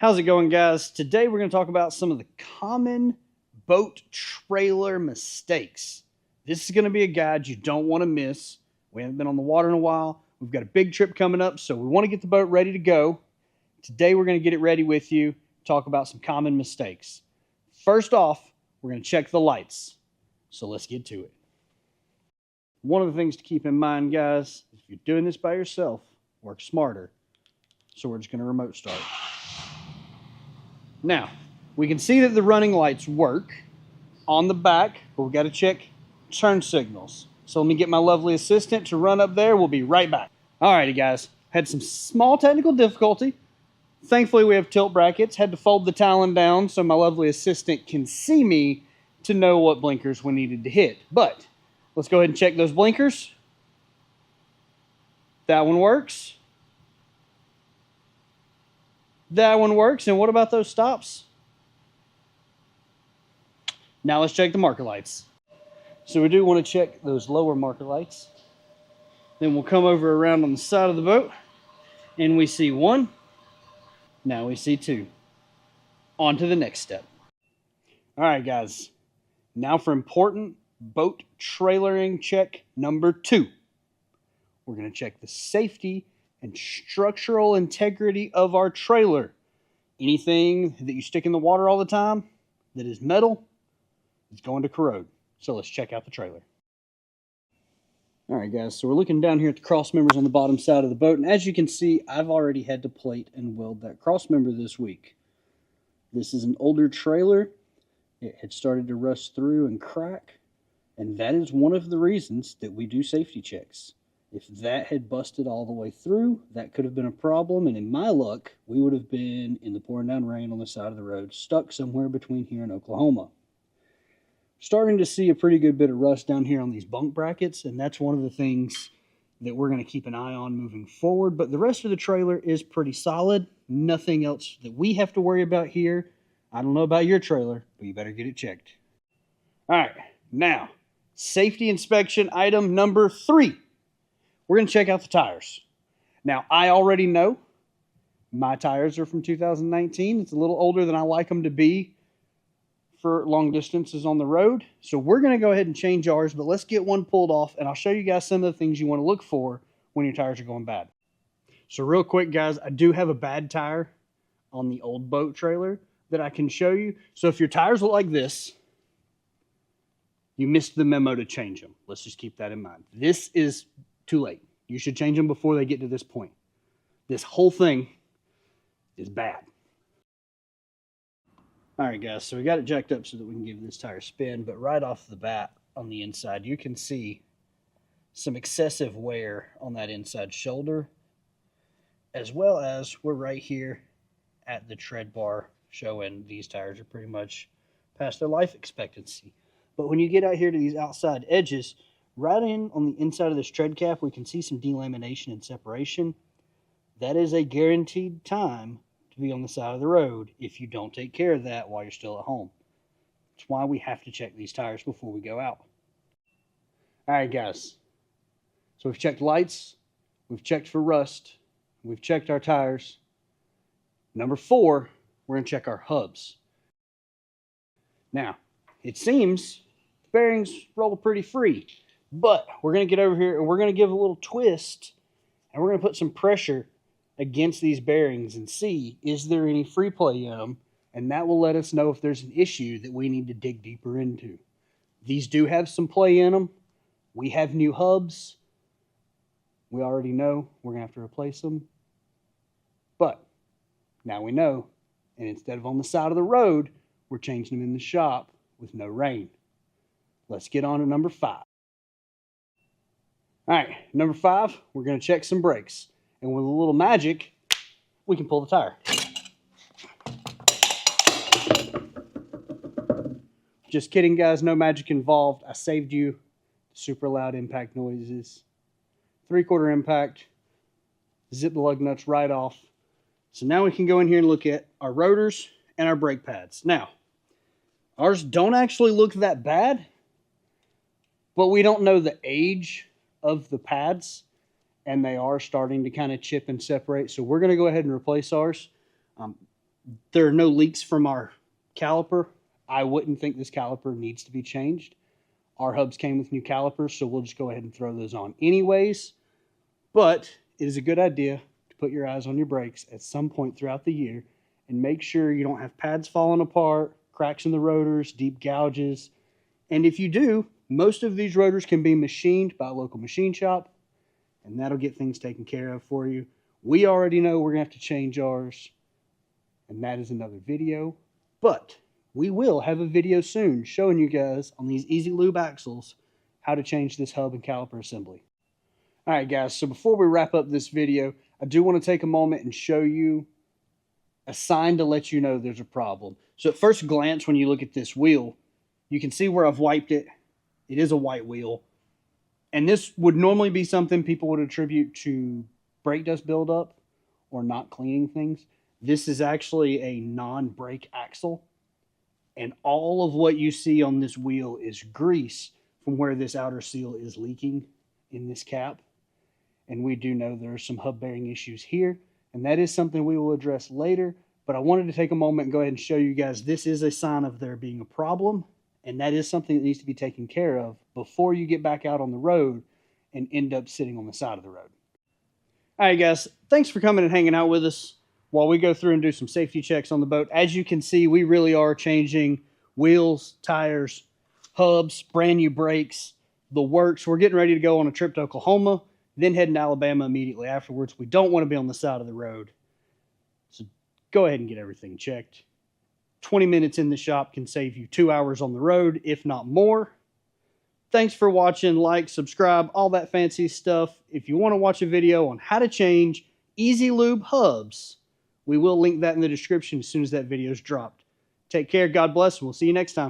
How's it going, guys? Today we're going to talk about some of the common boat trailer mistakes. This is going to be a guide you don't want to miss. We haven't been on the water in a while. We've got a big trip coming up, so we want to get the boat ready to go. Today we're going to get it ready with you, talk about some common mistakes. First off, we're going to check the lights. So let's get to it. One of the things to keep in mind, guys, if you're doing this by yourself, work smarter. So we're just going to remote start. Now, we can see that the running lights work on the back, but we've got to check turn signals. So let me get my lovely assistant to run up there. We'll be right back. Alrighty, guys. Had some small technical difficulty. Thankfully, we have tilt brackets. Had to fold the talon down so my lovely assistant can see me to know what blinkers we needed to hit. But let's go ahead and check those blinkers. That one works. That one works. And what about those stops? Now let's check the marker lights. So we do want to check those lower marker lights. Then we'll come over around on the side of the boat and we see one. Now we see two. On to the next step. All right, guys. Now for important boat trailering check number 2. We're going to check the safety and structural integrity of our trailer. Anything that you stick in the water all the time that is metal is going to corrode. So let's check out the trailer. All right, guys, so we're looking down here at the cross members on the bottom side of the boat, and as you can see, I've already had to plate and weld that cross member this week. This is an older trailer. It had started to rust through and crack, and that is one of the reasons that we do safety checks. If that had busted all the way through, that could have been a problem, and in my luck, we would have been in the pouring down rain on the side of the road, stuck somewhere between here and Oklahoma. Starting to see a pretty good bit of rust down here on these bunk brackets, and that's one of the things that we're going to keep an eye on moving forward, but the rest of the trailer is pretty solid. Nothing else that we have to worry about here. I don't know about your trailer, but you better get it checked. All right, now, safety inspection item number 3. We're going to check out the tires. Now, I already know my tires are from 2019. It's a little older than I like them to be for long distances on the road. So we're going to go ahead and change ours, but let's get one pulled off, and I'll show you guys some of the things you want to look for when your tires are going bad. So real quick, guys, I do have a bad tire on the old boat trailer that I can show you. So if your tires look like this, you missed the memo to change them. Let's just keep that in mind. This is too late. You should change them before they get to this point. This whole thing is bad. All right, guys, so we got it jacked up so that we can give this tire a spin, but right off the bat on the inside, you can see some excessive wear on that inside shoulder, as well as we're right here at the tread bar showing these tires are pretty much past their life expectancy. But when you get out here to these outside edges, right in on the inside of this tread cap, we can see some delamination and separation. That is a guaranteed time to be on the side of the road if you don't take care of that while you're still at home. That's why we have to check these tires before we go out. All right, guys. So we've checked lights, we've checked for rust, we've checked our tires. Number 4, we're going to check our hubs. Now, it seems the bearings roll pretty free, but we're going to get over here and we're going to give a little twist, and we're going to put some pressure against these bearings and see, is there any free play in them? And that will let us know if there's an issue that we need to dig deeper into. These do have some play in them. We have new hubs. We already know we're going to have to replace them. But now we know, and instead of on the side of the road, we're changing them in the shop with no rain. Let's get on to number 5. All right, number 5, we're going to check some brakes. And with a little magic, we can pull the tire. Just kidding, guys. No magic involved. I saved you super loud impact noises. 3/4 impact. Zip the lug nuts right off. So now we can go in here and look at our rotors and our brake pads. Now, ours don't actually look that bad, but we don't know the age of the pads, and they are starting to kind of chip and separate. So we're going to go ahead and replace ours. There are no leaks from our caliper. I wouldn't think this caliper needs to be changed. Our hubs came with new calipers, so we'll just go ahead and throw those on anyways. But it is a good idea to put your eyes on your brakes at some point throughout the year and make sure you don't have pads falling apart, cracks in the rotors, deep gouges. And if you do, most of these rotors can be machined by a local machine shop, and that'll get things taken care of for you. We already know we're going to have to change ours, and that is another video. But we will have a video soon showing you guys on these easy lube axles how to change this hub and caliper assembly. Alright guys, so before we wrap up this video, I do want to take a moment and show you a sign to let you know there's a problem. So at first glance, when you look at this wheel, you can see where I've wiped it. It is a white wheel. And this would normally be something people would attribute to brake dust buildup or not cleaning things. This is actually a non-brake axle. And all of what you see on this wheel is grease from where this outer seal is leaking in this cap. And we do know there are some hub bearing issues here, and that is something we will address later. But I wanted to take a moment and go ahead and show you guys this is a sign of there being a problem, and that is something that needs to be taken care of before you get back out on the road and end up sitting on the side of the road. All right, guys, thanks for coming and hanging out with us while we go through and do some safety checks on the boat. As you can see, we really are changing wheels, tires, hubs, brand new brakes, the works. We're getting ready to go on a trip to Oklahoma, then heading to Alabama immediately afterwards. We don't want to be on the side of the road. So go ahead and get everything checked. 20 minutes in the shop can save you 2 hours on the road, if not more. Thanks for watching. Like, subscribe, all that fancy stuff. If you want to watch a video on how to change Easy Lube hubs, we will link that in the description as soon as that video is dropped. Take care, God bless, and we'll see you next time.